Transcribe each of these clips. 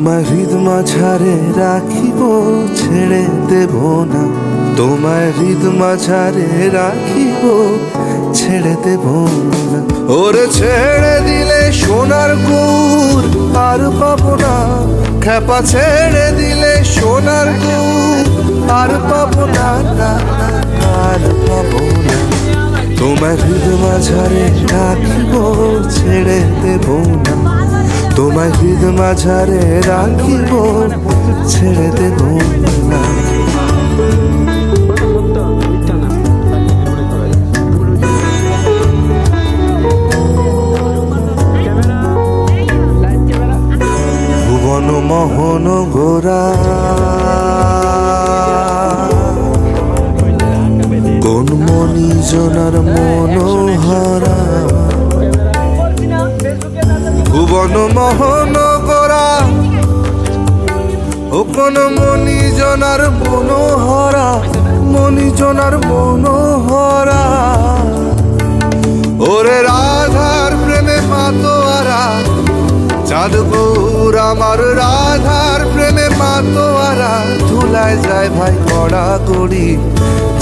তোমার হৃদ মাঝারে রাখিব, ছেড়ে দেব না। তোমার হৃদ মাঝারে রাখিব, ছেড়ে দেব না। ওরে ছেড়ে দিলে সোনার গুড় আর পাবো না, খেপা ছেড়ে দিলে সোনার গুড় আর পাবো না, না, না, আর পাবো না। তোমার হৃদ মাঝারে রাখিব, ছেড়ে দেব না। তোমার হৃদ মাঝারে রাখিব, ছেড়ে দেব না। ভুবন মোহন গোরা কোন মনি জনার মনোহরা, ভুবন মোহন গোরা ও কোন মনি জনার মনোহরা, মনি জনার মনোহরা। ওরে রাধার প্রেমে মাতোয়ারা, চাঁদ গৌর আমার রাধার প্রেমে মাতোয়ারা। ধুলায় যায় ভাই কড়া কড়ি,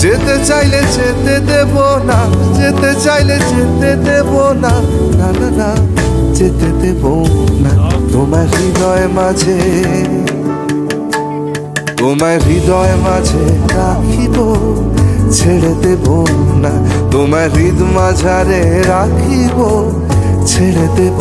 যেতে চাইলে যেতে দেব না, যেতে চাইলে যেতে দেব না, না, না, না, যেতে দেব না। তোমার হৃদয় মাঝে, তোমার হৃদয় মাঝে রাখিব, ছেড়ে দেব না। তোমার হৃদ মাঝারে রাখিব, ছেড়ে দেব